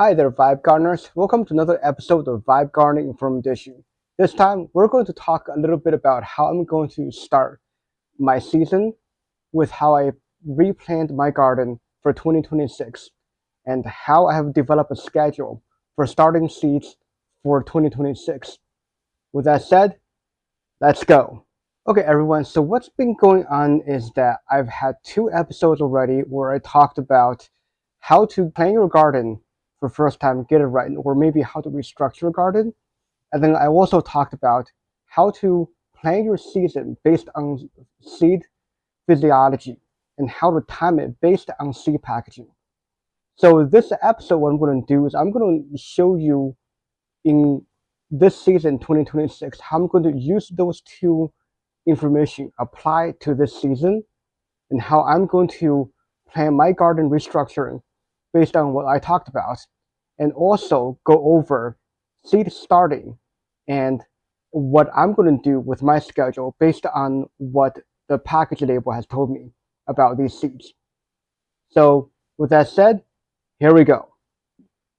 Hi there, Vibe Gardeners. Welcome to another episode of Vibe Gardening from Dishu. This time, we're going to talk a little bit about how I'm going to start my season with how I replant my garden for 2026 and how I have developed a schedule for starting seeds for 2026. With that said, let's go. Okay, everyone. So what's been going on is that I've had two episodes already where I talked about how to plan your garden for first time, get it right, or maybe how to restructure your garden. And then I also talked about how to plan your season based on seed physiology and how to time it based on seed packaging. So this episode, what I'm going to do is I'm going to show you in this season 2026 how I'm going to use those two information apply to this season and how I'm going to plan my garden restructuring based on what I talked about, and also go over seed starting and what I'm going to do with my schedule based on what the package label has told me about these seeds. So, with that said, here we go.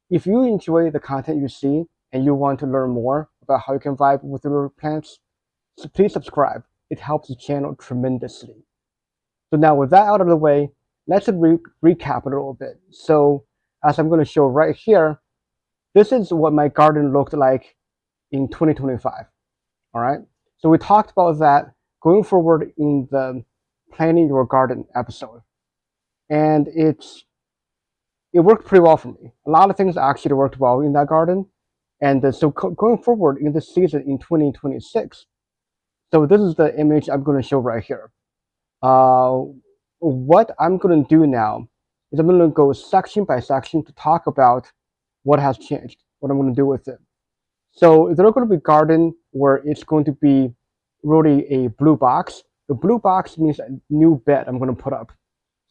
If you enjoy the content you see and you want to learn more about how you can vibe with your plants, so please subscribe. It helps the channel tremendously. So now with that out of the way, let's recap a little bit. So as I'm going to show right here, this is what my garden looked like in 2025. All right. So we talked about that going forward in the planning your garden episode, and it worked pretty well for me. A lot of things actually worked well in that garden, and so going forward in this season in 2026. So this is the image I'm going to show right here. Uh, what I'm going to do now is I'm going to go section by section to talk about what has changed, what I'm going to do with it. So there are going to be garden where it's going to be really a blue box. The blue box means a new bed I'm going to put up.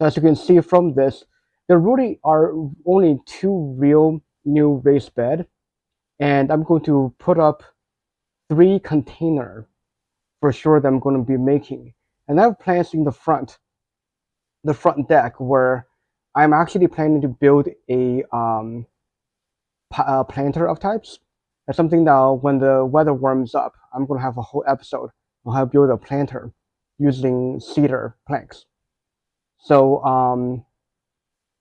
So as you can see from this, there really are only two real new raised bed, and I'm going to put up 3 container for sure that I'm going to be making. And I have plans in the front deck where I'm actually planning to build a planter of types. That's something that when the weather warms up, I'm going to have a whole episode on how to build a planter using cedar planks. So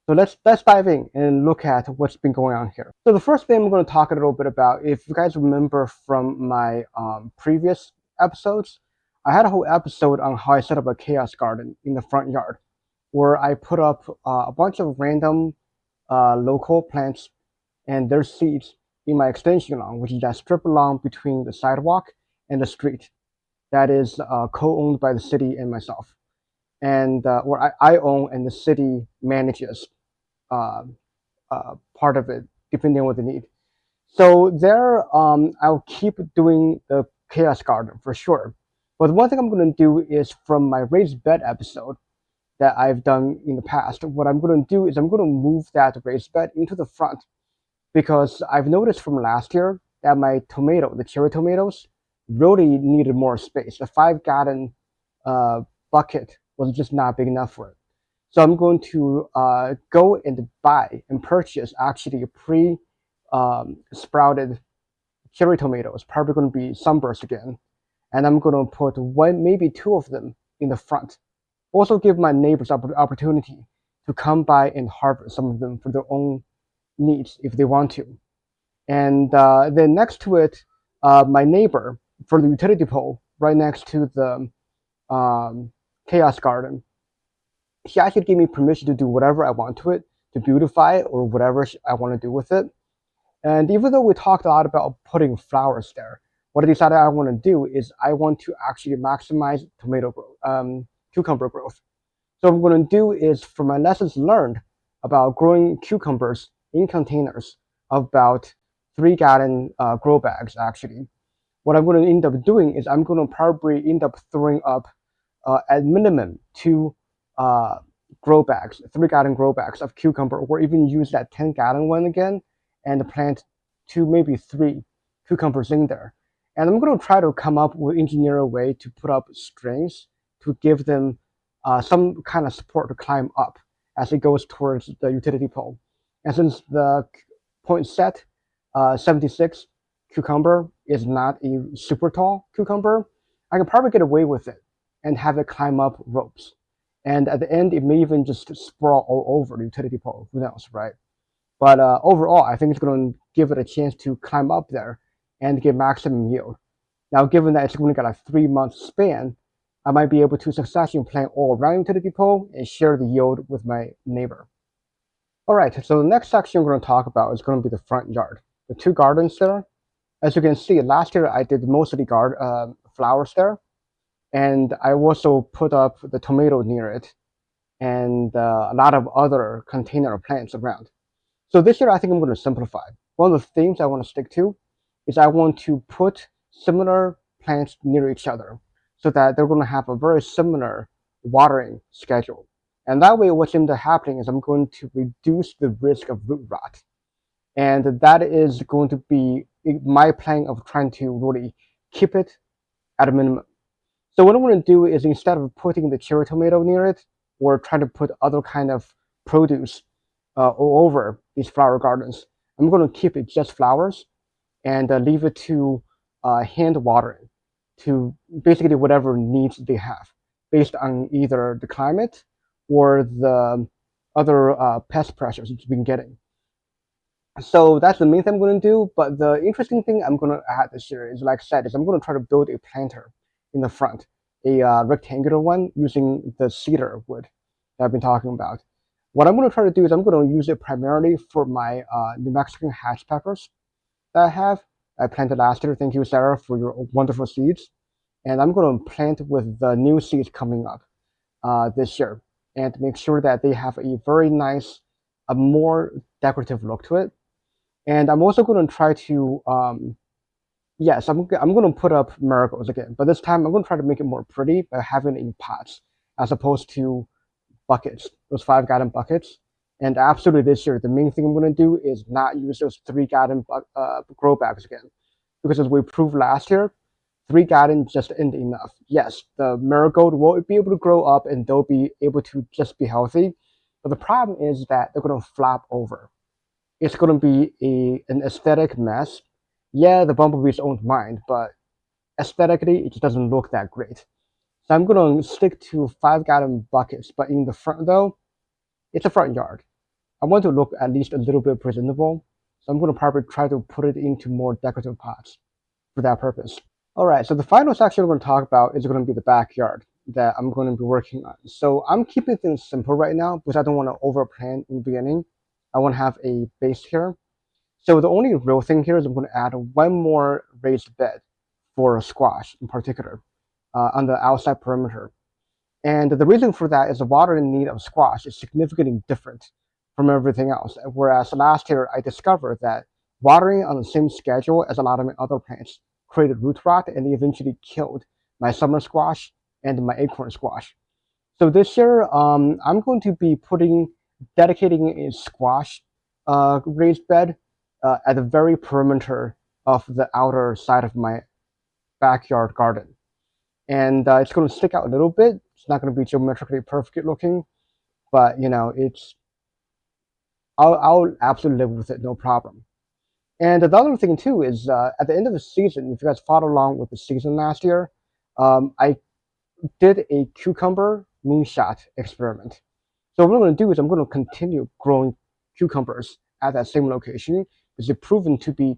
so let's dive in and look at what's been going on here. So the first thing I'm going to talk a little bit about, if you guys remember from my previous episodes, I had a whole episode on how I set up a chaos garden in the front yard, where I put up a bunch of random local plants and their seeds in my extension lawn, which is that strip of lawn between the sidewalk and the street that is co-owned by the city and myself, and where I own and the city manages uh, part of it depending on what they need. So there, I'll keep doing the chaos garden for sure. But one thing I'm going to do is from my raised bed episode that I've done in the past. What I'm going to do is I'm going to move that raised bed into the front because I've noticed from last year that my the cherry tomatoes, really needed more space. A 5 gallon bucket was just not big enough for it. So I'm going to go and buy and purchase actually pre sprouted cherry tomatoes, probably going to be sunburst again. And I'm going to put one, maybe two of them in the front. Also give my neighbors opportunity to come by and harvest some of them for their own needs if they want to. And then next to it, my neighbor for the utility pole right next to the chaos garden, she actually gave me permission to do whatever I want to it, to beautify it or whatever I want to do with it. And even though we talked a lot about putting flowers there, what I decided I want to do is I want to actually maximize tomato growth, cucumber growth. So what I'm going to do is, from my lessons learned about growing cucumbers in containers of about 3 gallon grow bags, actually, what I'm going to end up doing is I'm going to probably end up throwing up at minimum 2 grow bags, 3 gallon grow bags of cucumber, or even use that 10 gallon one again and plant 2, maybe 3 cucumbers in there. And I'm going to try to come up with engineer a way to put up strings to give them some kind of support to climb up as it goes towards the utility pole. And since the Poinsett 76 cucumber is not a super tall cucumber, I can probably get away with it and have it climb up ropes. And at the end, it may even just sprawl all over the utility pole. Who knows, right? But overall, I think it's going to give it a chance to climb up there and get maximum yield. Now, given that it's going to get a 3 month span, I might be able to successfully plant all around utility pole and share the yield with my neighbor. All right, so the next section we're going to talk about is going to be the front yard. The two gardens there. As you can see, last year I did most of the flowers there, and I also put up the tomato near it and a lot of other container plants around. So this year I think I'm going to simplify. One of the themes I want to stick to is I want to put similar plants near each other so that they're going to have a very similar watering schedule. And that way what's end up happening is I'm going to reduce the risk of root rot. And that is going to be my plan of trying to really keep it at a minimum. So what I'm going to do is instead of putting the cherry tomato near it or trying to put other kind of produce all over these flower gardens, I'm going to keep it just flowers and leave it to hand watering to basically whatever needs they have based on either the climate or the other pest pressures it's been getting. So that's the main thing I'm going to do. But the interesting thing I'm going to add this year is, like I said, is I'm going to try to build a planter in the front, a rectangular one using the cedar wood that I've been talking about. What I'm going to try to do is I'm going to use it primarily for my New Mexican hatch peppers that I have. I planted last year. Thank you, Sarah, for your wonderful seeds. And I'm going to plant with the new seeds coming up this year and make sure that they have a very nice, a more decorative look to it. And I'm also going to try to, yes, I'm going to put up marigolds again, but this time I'm going to try to make it more pretty by having it in pots as opposed to buckets, those 5-gallon buckets. And absolutely this year, the main thing I'm going to do is not use those 3-gallon grow bags again. Because as we proved last year, 3-gallon just isn't enough. Yes, the marigold will be able to grow up and they'll be able to just be healthy. But the problem is that they're going to flop over. It's going to be an aesthetic mess. Yeah, the bumblebees don't mind, but aesthetically, it just doesn't look that great. So I'm going to stick to 5-gallon buckets, but in the front though, it's a front yard. I want to look at least a little bit presentable. So I'm going to probably try to put it into more decorative pots for that purpose. All right, so the final section we're going to talk about is going to be the backyard that I'm going to be working on. So I'm keeping things simple right now because I don't want to overplan in the beginning. I want to have a base here. So the only real thing here is I'm going to add one more raised bed for squash in particular on the outside perimeter. And the reason for that is the watering need of squash is significantly different from everything else. Whereas last year I discovered that watering on the same schedule as a lot of my other plants created root rot and eventually killed my summer squash and my acorn squash. So this year I'm going to be dedicating a squash raised bed at the very perimeter of the outer side of my backyard garden. And it's going to stick out a little bit. It's not going to be geometrically perfect looking, but I'll absolutely live with it, no problem. And the other thing too is at the end of the season, if you guys followed along with the season last year, I did a cucumber moonshot experiment. So what I'm going to do is I'm going to continue growing cucumbers at that same location because it's proven to be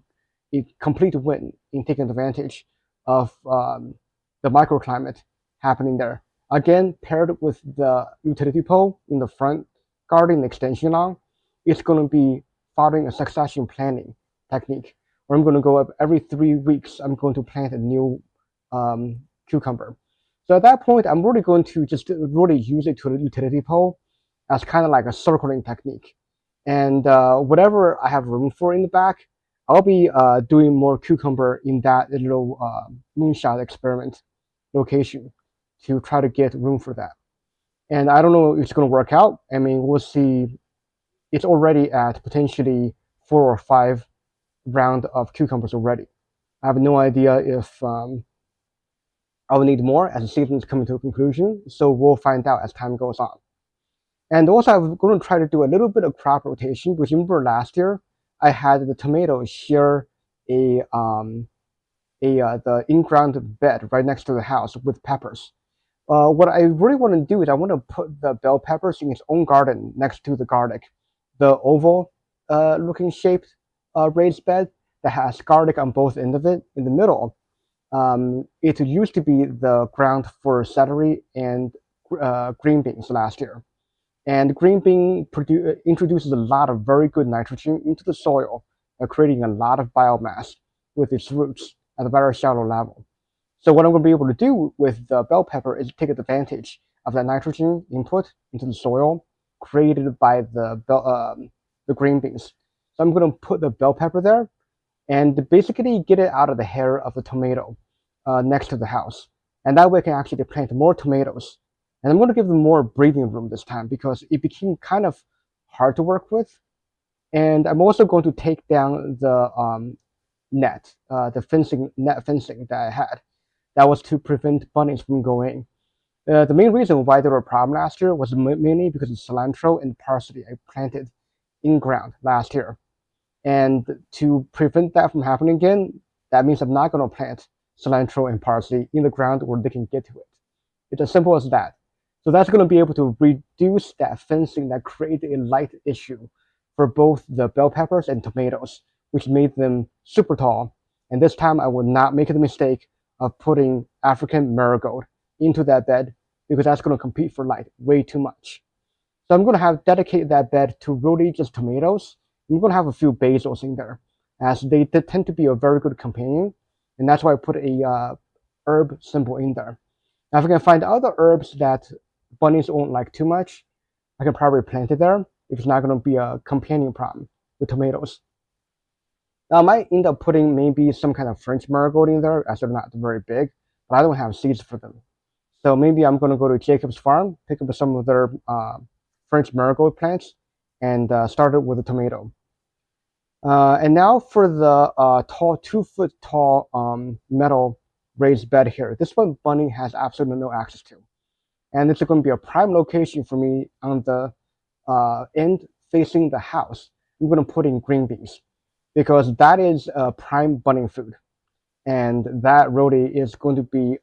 a complete win in taking advantage of the microclimate happening there. Again, paired with the utility pole in the front garden extension lawn, it's going to be following a succession planting technique where I'm going to go up every 3 weeks. I'm going to plant a new cucumber. So at that point, I'm really going to just really use it to the utility pole as kind of like a circling technique. And whatever I have room for in the back, I'll be doing more cucumber in that little moonshot experiment location to try to get room for that. And I don't know if it's going to work out. I mean, we'll see. It's already at potentially 4 or 5 rounds of cucumbers already. I have no idea if I'll need more as the season is coming to a conclusion. So we'll find out as time goes on. And also I'm going to try to do a little bit of crop rotation because remember last year, I had the tomatoes share a the in-ground bed right next to the house with peppers. What I really want to do is I want to put the bell peppers in its own garden next to the garlic, the oval looking shaped raised bed that has garlic on both ends of it. In the middle, it used to be the ground for celery and green beans last year. And green bean introduces a lot of very good nitrogen into the soil, creating a lot of biomass with its roots at a very shallow level. So what I'm going to be able to do with the bell pepper is take advantage of that nitrogen input into the soil created by the green beans. So I'm going to put the bell pepper there and basically get it out of the hair of the tomato next to the house. And that way I can actually plant more tomatoes. And I'm going to give them more breathing room this time because it became kind of hard to work with. And I'm also going to take down the net fencing that I had. That was to prevent bunnies from going. The main reason why there were a problem last year was mainly because of cilantro and parsley I planted in ground last year. And to prevent that from happening again, that means I'm not going to plant cilantro and parsley in the ground where they can get to it. It's as simple as that. So that's going to be able to reduce that fencing that created a light issue for both the bell peppers and tomatoes, which made them super tall. And this time I will not make the mistake of putting African marigold into that bed because that's going to compete for light way too much. So I'm going to have dedicate that bed to really just tomatoes. I'm going to have a few basils in there as they tend to be a very good companion. And that's why I put a herb symbol in there. Now, if I can find other herbs that bunnies won't like too much, I can probably plant it there if it's not going to be a companion problem with tomatoes. Now, I might end up putting maybe some kind of French marigold in there as they're not very big, but I don't have seeds for them. So maybe I'm going to go to Jacob's farm, pick up some of their French marigold plants, and start it with a tomato. And now for the tall, 2 foot tall metal raised bed here. This one bunny has absolutely no access to. And it's going to be a prime location for me on the end facing the house. I'm going to put in green beans because that is prime bunny food. And that really is going to be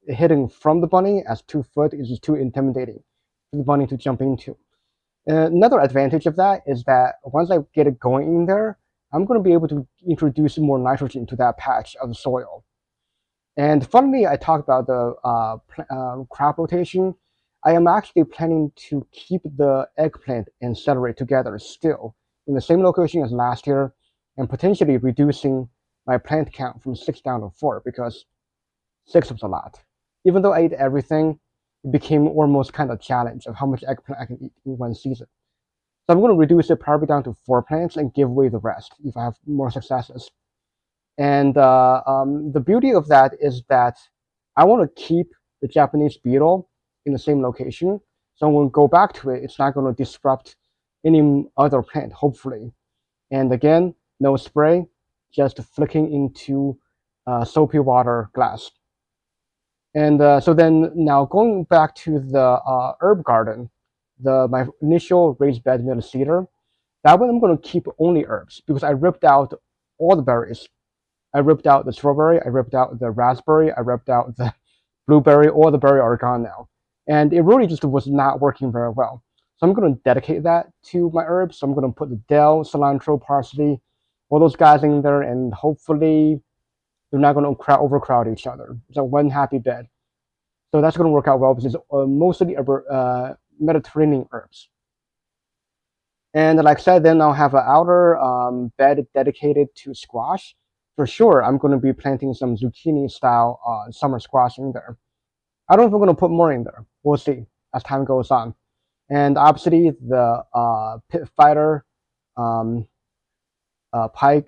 hidden from the bunny as 2 foot is just too intimidating for the bunny to jump into. Another advantage of that is that once I get it going in there, I'm going to be able to introduce more nitrogen to that patch of the soil. And finally, I talked about the crop rotation. I am actually planning to keep the eggplant and celery together still in the same location as last year and potentially reducing my plant count from 6 down to 4 because 6 was a lot. Even though I ate everything, it became almost kind of a challenge of how much eggplant I can eat in one season. So I'm going to reduce it probably down to 4 plants and give away the rest if I have more successes. And the beauty of that is that I want to keep the Japanese beetle in the same location. So when we go back to it, it's not going to disrupt any other plant, hopefully. And again, no spray, just flicking into soapy water glass. And so then now going back to the herb garden, my initial raised bed made of cedar, that one I'm going to keep only herbs because I ripped out all the berries. I ripped out the strawberry, I ripped out the raspberry, I ripped out the blueberry, all the berries are gone now. And it really just was not working very well. So I'm going to dedicate that to my herbs. So I'm going to put the dill, cilantro, parsley, all those guys in there, and hopefully they're not going to overcrowd each other. So one happy bed. So that's going to work out well because it's mostly Mediterranean herbs. And like I said, then I'll have an outer bed dedicated to squash. For sure, I'm going to be planting some zucchini style summer squash in there. I don't know if I'm going to put more in there. We'll see as time goes on. And obviously, the pit fighter pie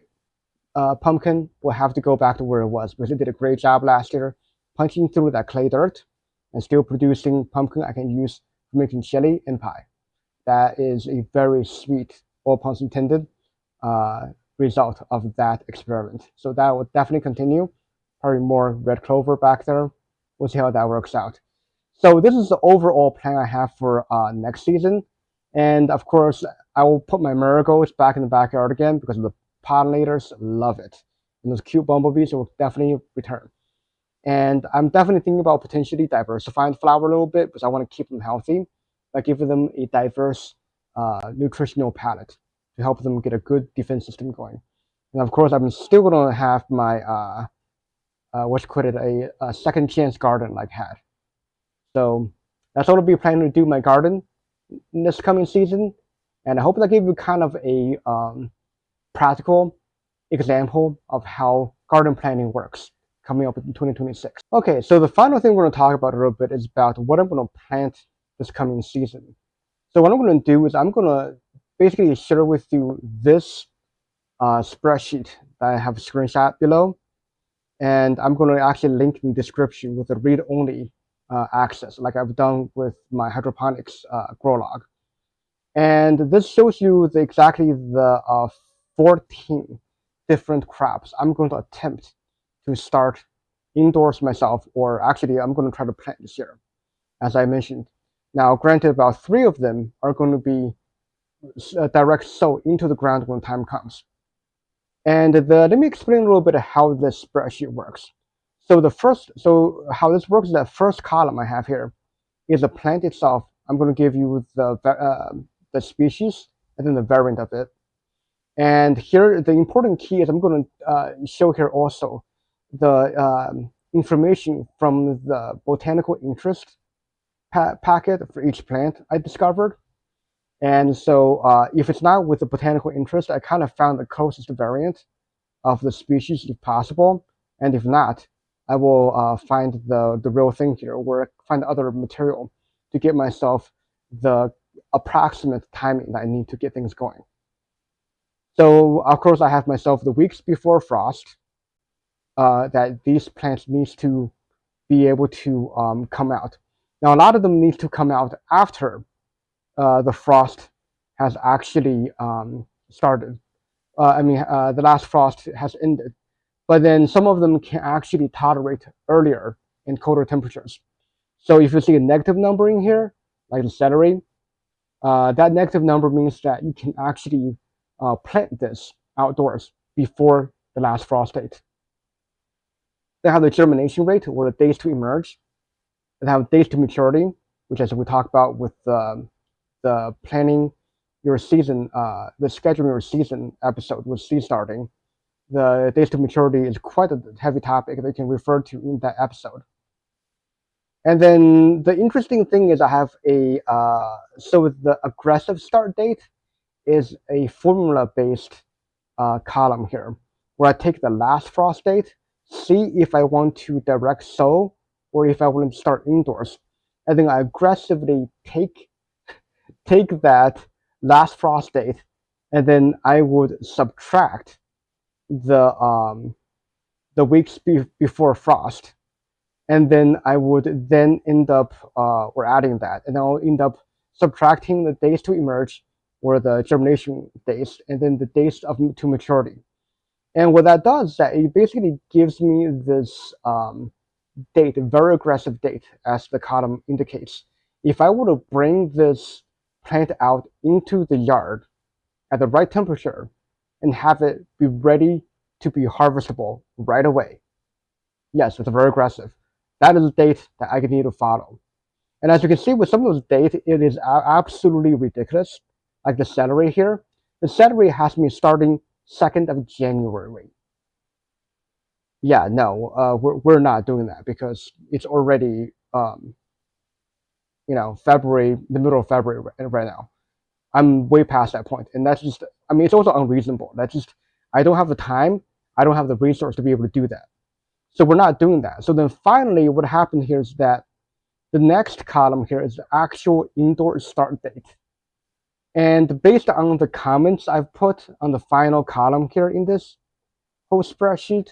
pumpkin will have to go back to where it was because it did a great job last year punching through that clay dirt and still producing pumpkin I can use for making chili and pie. That is a very sweet, all puns intended, result of that experiment. So that will definitely continue. Probably more red clover back there. We'll see how that works out. So this is the overall plan I have for next season. And of course, I will put my marigolds back in the backyard again because the pollinators love it. And those cute bumblebees will definitely return. And I'm definitely thinking about potentially diversifying the flower a little bit because I want to keep them healthy by giving them a diverse nutritional palette to help them get a good defense system going. And of course, I'm still going to have my what's called it a second chance garden like had. So that's what I'll be planning to do my garden this coming season, and I hope that gave you kind of a practical example of how garden planning works coming up in 2026. Okay, so the final thing we're going to talk about a little bit is about what I'm going to plant this coming season. So what I'm going to do is I'm going to basically share with you this spreadsheet that I have screenshot below, and I'm going to actually link in the description with a read-only access, like I've done with my hydroponics grow log. And this shows you exactly the 14 different crops I'm going to attempt to start indoors myself, or actually I'm going to try to plant this year, as I mentioned. Now, granted, about 3 of them are going to be direct sow into the ground when time comes. And let me explain a little bit of how this spreadsheet works. So how this works is that first column I have here is the plant itself. I'm going to give you the species and then the variant of it. And here, the important key is I'm going to show here also the information from the botanical interest packet for each plant I discovered. And so if it's not with the botanical interest, I kind of found the closest variant of the species if possible. And if not, I will find the real thing here, or find other material to get myself the approximate timing that I need to get things going. So of course I have myself the weeks before frost that these plants needs to be able to come out. Now a lot of them need to come out after the frost has actually started. The last frost has ended, but then some of them can actually tolerate earlier in colder temperatures. So if you see a negative number in here, like the celery, that negative number means that you can actually plant this outdoors before the last frost date. They have the germination rate, or the days to emerge. They have days to maturity, which as we talked about with the planning your season, the scheduling your season episode with seed starting. The days to maturity is quite a heavy topic that you can refer to in that episode. And then the interesting thing is I have so the aggressive start date is a formula-based column here, where I take the last frost date, see if I want to direct sow or if I want to start indoors. And then I aggressively take that last frost date, and then I would subtract the weeks before frost, and then I would then end up or adding that, and I'll end up subtracting the days to emerge, or the germination days, and then the days to maturity. And what that does is that it basically gives me this date, a very aggressive date, as the column indicates. If I were to bring this plant out into the yard at the right temperature and have it be ready to be harvestable right away, yes, it's very aggressive. That is the date that I need to follow. And as you can see with some of those dates, it is absolutely ridiculous. Like the celery here. The celery has me starting 2nd of January. Yeah, no, we're not doing that because it's already, February, the middle of February right now. I'm way past that point, and that's just, it's also unreasonable. That's just, I don't have the time, I don't have the resource to be able to do that. So we're not doing that. So then finally, what happened here is that the next column here is the actual indoor start date. And based on the comments I've put on the final column here in this whole spreadsheet,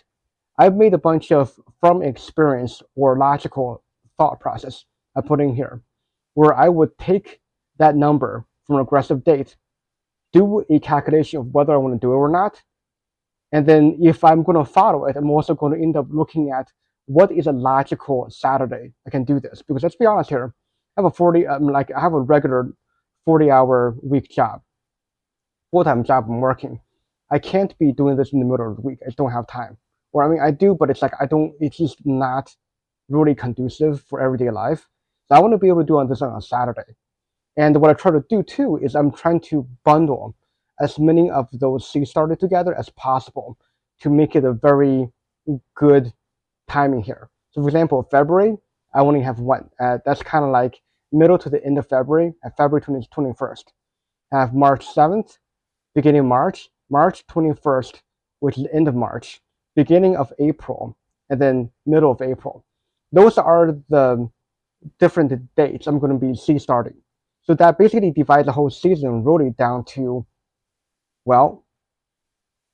I've made a bunch of from experience or logical thought process I put in here, where I would take that number from an aggressive date, do a calculation of whether I want to do it or not, and then if I'm going to follow it, I'm also going to end up looking at what is a logical Saturday I can do this. Because let's be honest here, I have a regular 40-hour week job. full-time job I'm working. I can't be doing this in the middle of the week. I just don't have time. Or I mean, I do, but it's like I don't. It's just not really conducive for everyday life. So I want to be able to do this on a Saturday. And what I try to do too is I'm trying to bundle as many of those seeds started together as possible to make it a very good timing here. So for example, February, I only have one. That's kind of like middle to the end of February, at February 21st. I have March 7th, beginning of March, March 21st, which is the end of March, beginning of April, and then middle of April. Those are the different dates I'm going to be seed starting. So that basically divides the whole season really down to, well,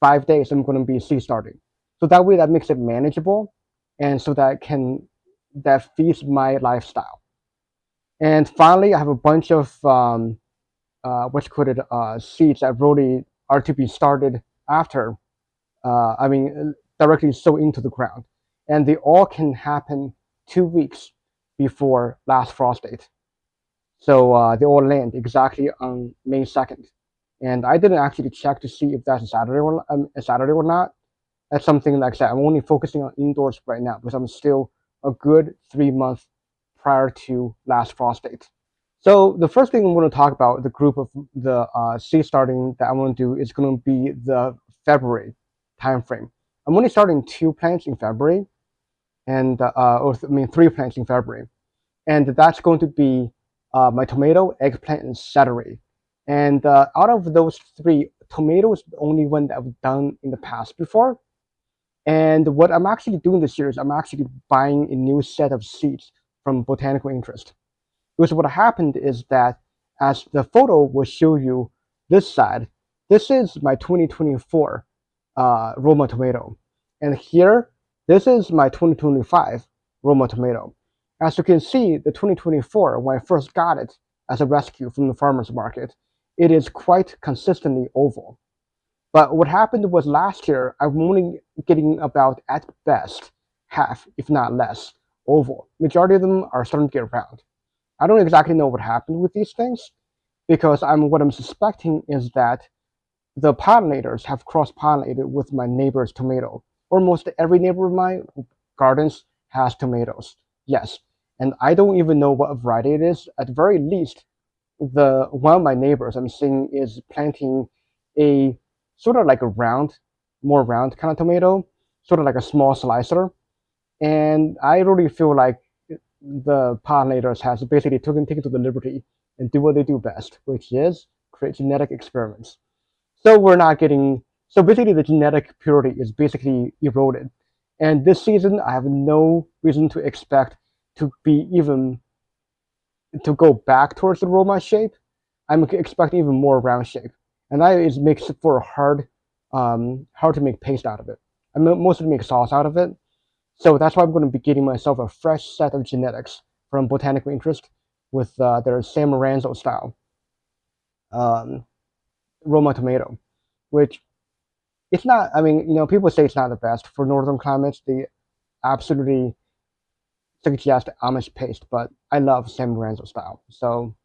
5 days I'm going to be seed starting. So that way that makes it manageable, and so that feeds my lifestyle. And finally, I have a bunch of what's called seeds that really are to be started after. I mean, directly sow into the ground, and they all can happen 2 weeks before last frost date. So they all land exactly on May 2nd. And I didn't actually check to see if that's a Saturday or not. That's something like that. I'm only focusing on indoors right now because I'm still a good 3 months prior to last frost date. So the first thing I'm going to talk about, the group of the seed starting that I want to do is going to be the February time frame. I'm only starting 2 plants in February, and I mean 3 plants in February, and that's going to be my tomato, eggplant, and celery. And out of those three, tomato is the only one that I've done in the past before. And what I'm actually doing this year is I'm actually buying a new set of seeds from Botanical Interest. Because what happened is that, as the photo will show you this side, this is my 2024 Roma tomato. And here, this is my 2025 Roma tomato. As you can see, the 2024, when I first got it as a rescue from the farmer's market, it is quite consistently oval. But what happened was last year, I'm only getting about, at best, half, if not less, oval. Majority of them are starting to get round. I don't exactly know what happened with these things because what I'm suspecting is that the pollinators have cross-pollinated with my neighbor's tomato. Almost every neighbor of my gardens has tomatoes. Yes, and I don't even know what variety it is. At the very least, the one of my neighbors I'm seeing is planting a sort of like a round, more round kind of tomato, sort of like a small slicer. And I really feel like the pollinators has basically taken to the liberty and do what they do best, which is create genetic experiments. So we're not getting, so basically the genetic purity is basically eroded. And this season, I have no reason to expect to be even, to go back towards the Roma shape. I'm expecting even more round shape. And that is makes for hard to make paste out of it. I mostly make sauce out of it. So that's why I'm going to be getting myself a fresh set of genetics from Botanical Interest with their San Lorenzo style um, Roma tomato, which it's not. I mean, people say it's not the best for northern climates. They absolutely suggest Amish paste, but I love San Lorenzo style. So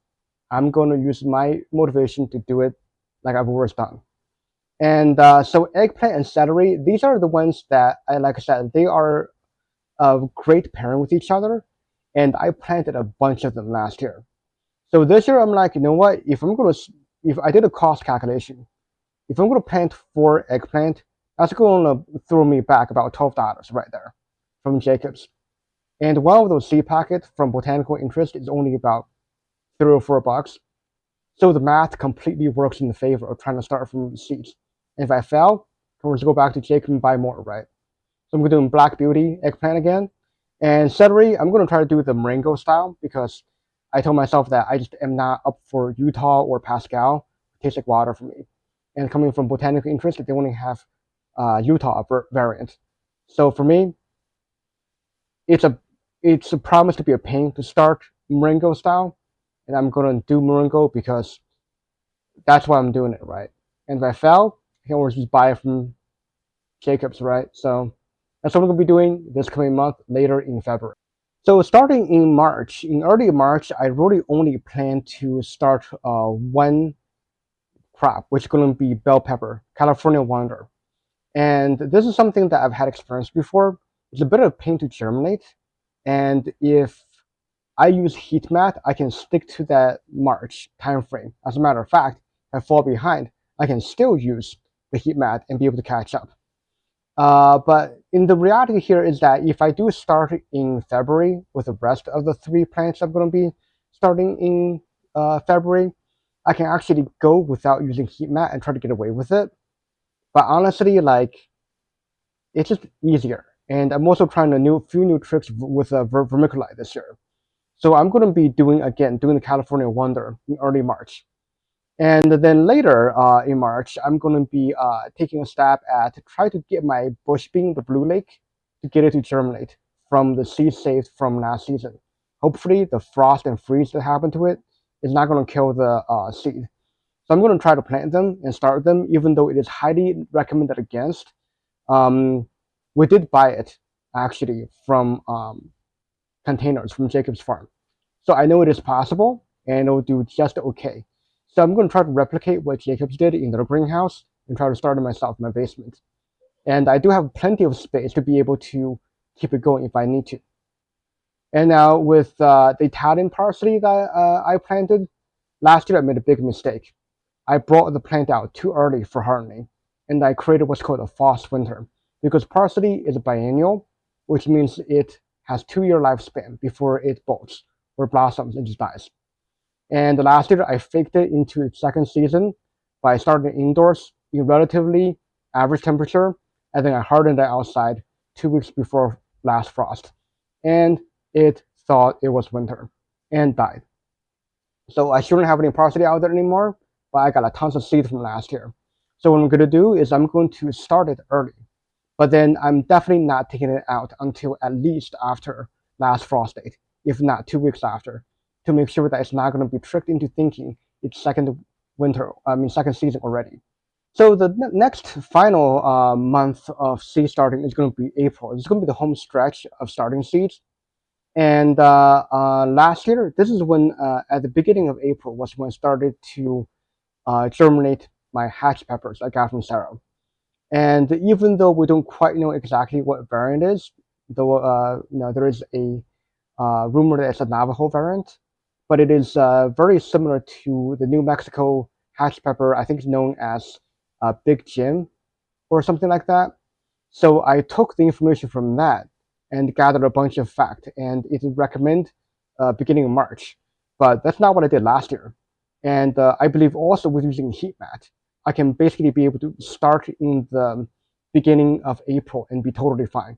I'm going to use my motivation to do it like I've always done. And so eggplant and celery, these are the ones that like I said, they are a great pairing with each other. And I planted a bunch of them last year. So this year I'm like, you know what? If I did a cost calculation, if I'm gonna plant 4 eggplant, that's gonna throw me back about $12 right there from Jacobs. And one of those seed packets from Botanical Interest is only about $3 or $4. So the math completely works in the favor of trying to start from seeds. And if I fail, I can just go back to Jacob and buy more, right? So I'm doing Black Beauty eggplant again. And celery, I'm going to try to do the Marengo style because I told myself that I just am not up for Utah or Pascal. It tastes like water for me. And coming from Botanical Interest, they only have Utah variant. So for me, it's a it's a promise to be a pain to start Marengo style, and I'm gonna do Marengo because that's why I'm doing it, right? And if I fail, I can always just buy it from Jacobs, right? So that's what I'm gonna be doing this coming month, later in February. So starting in early March, I really only plan to start one crop, which is going to be bell pepper, California Wonder. And this is something that I've had experience before. It's a bit of a pain to germinate. And if I use heat mat, I can stick to that March timeframe. As a matter of fact, if I fall behind, I can still use the heat mat and be able to catch up. But in the reality here is that if I do start in February with the rest of the 3 plants I'm going to be starting in February, I can actually go without using heat mat and try to get away with it. But honestly, like, it's just easier. And I'm also trying a few new tricks with vermiculite this year. So I'm going to be doing the California Wonder in early March. And then later in March, I'm going to be taking a stab at to try to get my bush bean, the Blue Lake, to get it to germinate from the seed saved from last season. Hopefully, the frost and freeze that happened to it is not going to kill the seed. So I'm going to try to plant them and start them, even though it is highly recommended against. We did buy it actually from containers from Jacob's Farm. So I know it is possible and it'll do just okay. So I'm going to try to replicate what Jacobs did in their greenhouse and try to start it myself in my basement. And I do have plenty of space to be able to keep it going if I need to. And now with the Italian parsley that I planted, last year I made a big mistake. I brought the plant out too early for hardening, and I created what's called a false winter. Because parsley is a biennial, which means it has 2-year lifespan before it bolts or blossoms and just dies. And last year, I faked it into its second season by starting indoors in relatively average temperature, and then I hardened it outside 2 weeks before last frost. And it thought it was winter and died. So I shouldn't have any parsley out there anymore, but I got a tons of seed from last year. So what I'm going to do is I'm going to start it early. But then I'm definitely not taking it out until at least after last frost date, if not 2 weeks after, to make sure that it's not going to be tricked into thinking it's second season already. So the next final month of seed starting is going to be April. It's going to be the home stretch of starting seeds. And last year, this is when, at the beginning of April, was when I started to germinate my hatch peppers I got from Sarah. And even though we don't quite know exactly what variant is, though there is a rumor that it's a Navajo variant, but it is very similar to the New Mexico hatch pepper. I think it's known as Big Jim or something like that. So I took the information from that and gathered a bunch of facts, and it recommend beginning of March. But that's not what I did last year. And I believe also with using heat mat, I can basically be able to start in the beginning of April and be totally fine.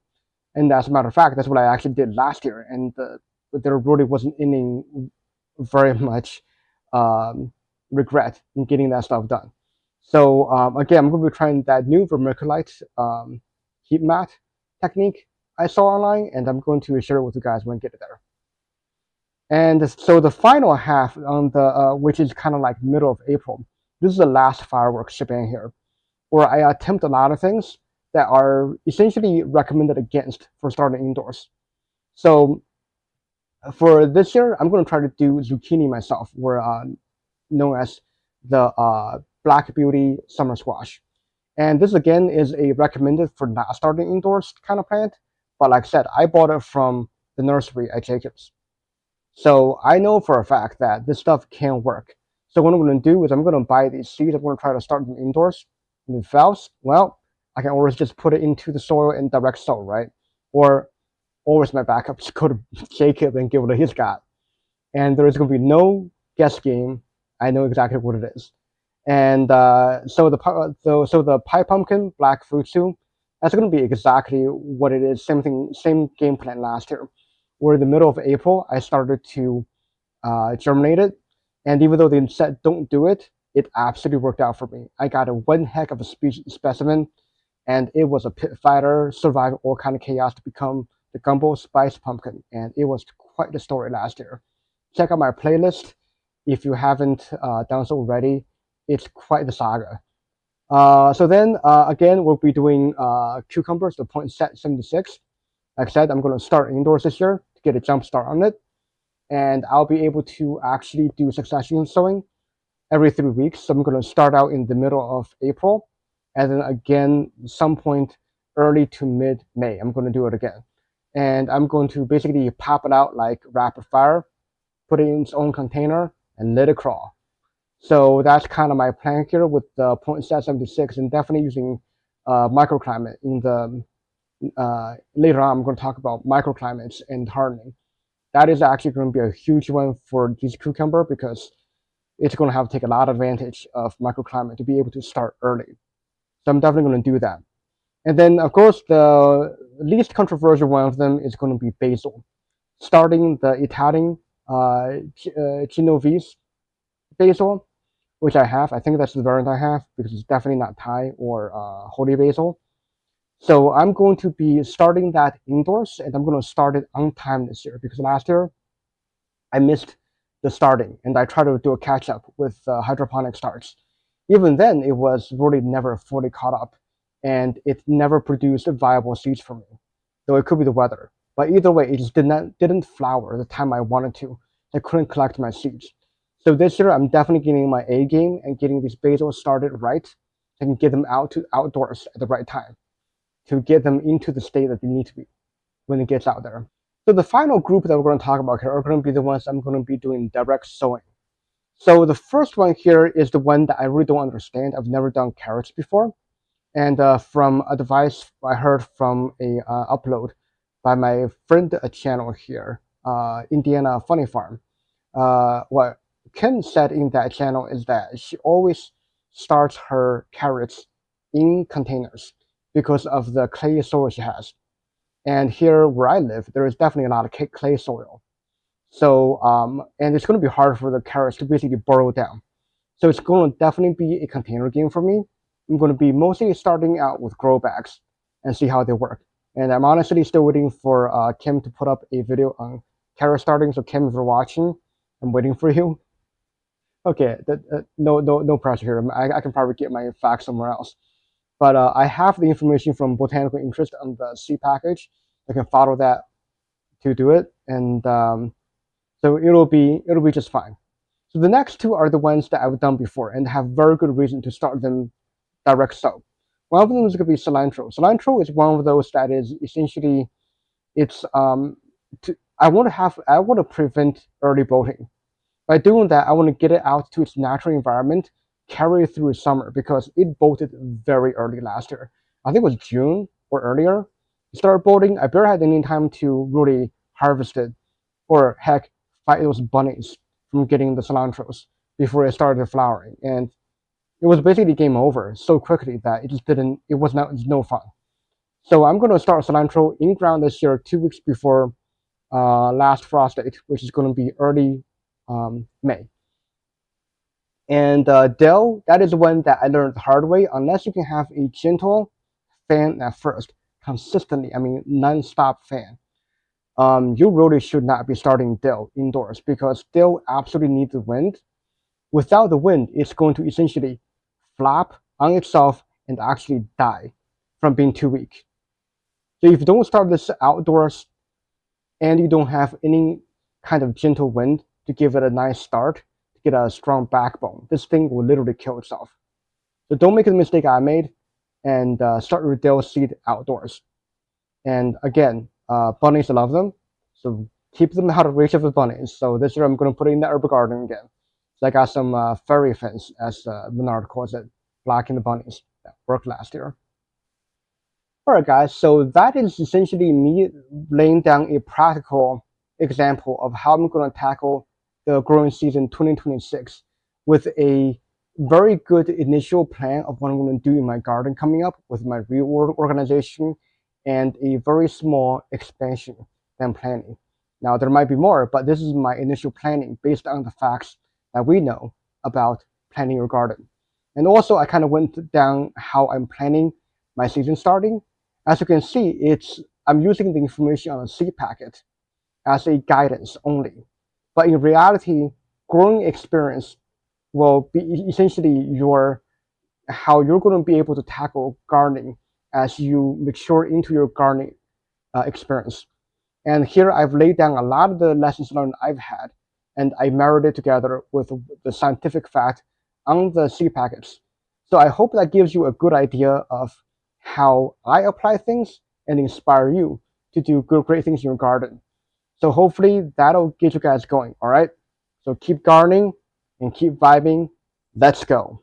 And as a matter of fact, that's what I actually did last year, and there really wasn't any very much regret in getting that stuff done. So again, I'm going to be trying that new vermiculite heat mat technique I saw online, and I'm going to share it with you guys when I get it there. And so the final half on the which is kind of like middle of April, this is the last fireworks shebang here, where I attempt a lot of things that are essentially recommended against for starting indoors. So for this year, I'm going to try to do zucchini myself, or known as the Black Beauty summer squash. And this again is a recommended for not starting indoors kind of plant. But like I said, I bought it from the nursery at Jacobs. So I know for a fact that this stuff can work. So what I'm going to do is I'm going to buy these seeds. I'm going to try to start them indoors. And if it fails, well, I can always just put it into the soil and direct sow, right? Or always my backup, just go to Jacob and give it to his guy. And there is going to be no guess game. I know exactly what it is. And so the pie pumpkin black futsu, that's going to be exactly what it is. Same game plan last year. Where in the middle of April, I started to germinate it. And even though they said don't do it, it absolutely worked out for me. I got a one heck of a specimen, and it was a pit fighter, survived all kind of chaos to become the gumbo spice pumpkin. And it was quite the story last year. Check out my playlist if you haven't done so already. It's quite the saga. So then again, we'll be doing cucumbers, the poinsettia 76. Like I said, I'm going to start indoors this year to get a jump start on it. And I'll be able to actually do succession sowing every 3 weeks. So I'm going to start out in the middle of April, and then again some point early to mid-May. I'm going to do it again, and I'm going to basically pop it out like rapid fire, put it in its own container, and let it crawl. So that's kind of my plan here with the 0.76, and definitely using microclimate in the later on. I'm going to talk about microclimates and hardening. That is actually going to be a huge one for this cucumber because it's going to have to take a lot of advantage of microclimate to be able to start early. So I'm definitely going to do that. And then, of course, the least controversial one of them is going to be basil. Starting the Italian Genovese basil, which I have. I think that's the variant I have because it's definitely not Thai or holy basil. So I'm going to be starting that indoors, and I'm going to start it on time this year because last year I missed the starting, and I tried to do a catch up with hydroponic starts. Even then, it was really never fully caught up, and it never produced viable seeds for me. Though it could be the weather, but either way, it just didn't flower the time I wanted to. I couldn't collect my seeds. So this year, I'm definitely getting my A game and getting these basil started right, and get them out to outdoors at the right time to get them into the state that they need to be when it gets out there. So the final group that we're going to talk about here are going to be the ones I'm going to be doing direct sowing. So the first one here is the one that I really don't understand. I've never done carrots before. And from advice I heard from a upload by my friend channel here, Indiana Funny Farm, what Kim said in that channel is that she always starts her carrots in containers because of the clay soil she has. And here where I live, there is definitely a lot of clay soil. So, and it's going to be hard for the carrots to basically burrow down. So it's going to definitely be a container game for me. I'm going to be mostly starting out with grow bags and see how they work. And I'm honestly still waiting for Kim to put up a video on carrot starting. So Kim, if you're watching, I'm waiting for you. Okay, no pressure here. I can probably get my facts somewhere else. But I have the information from Botanical Interest on the seed package. I can follow that to do it, and so it'll be just fine. So the next two are the ones that I've done before and have very good reason to start them direct sow. One of them is going to be cilantro. Cilantro is one of those that is essentially it's I want to prevent early bolting. By doing that, I want to get it out to its natural environment, carry it through summer because it bolted very early last year. I think it was June or earlier. It started bolting. I barely had any time to really harvest it, or heck, fight those bunnies from getting the cilantros before it started flowering. And it was basically game over so quickly that it just didn't. It was no fun. So I'm going to start cilantro in ground this year, 2 weeks before last frost date, which is going to be early May. And dill, that is one that I learned the hard way. Unless you can have a gentle fan at first, consistently, I mean non-stop fan, you really should not be starting dill indoors because dill absolutely needs the wind. Without the wind, it's going to essentially flop on itself and actually die from being too weak. So if you don't start this outdoors and you don't have any kind of gentle wind to give it a nice start, to get a strong backbone, this thing will literally kill itself. So don't make the mistake I made and start your dill seed outdoors. And again, bunnies love them, so keep them out of reach of the bunnies. So this year I'm going to put it in the herb garden again. So I got some fairy fence, as Bernard calls it, blocking the bunnies. That worked last year. All right, guys, so that is essentially me laying down a practical example of how I'm going to tackle the growing season 2026 with a very good initial plan of what I'm going to do in my garden coming up with my reorganization and a very small expansion that I'm planning. Now, there might be more, but this is my initial planning based on the facts that we know about planning your garden. And also, I kind of went down how I'm planning my season starting. As you can see, I'm using the information on a seed packet as a guidance only. But in reality, growing experience will be essentially how you're going to be able to tackle gardening as you mature into your gardening experience. And here I've laid down a lot of the lessons learned I've had, and I married it together with the scientific fact on the seed packets. So I hope that gives you a good idea of how I apply things and inspire you to do great things in your garden. So hopefully that'll get you guys going. All right. So keep gardening and keep vibing. Let's go.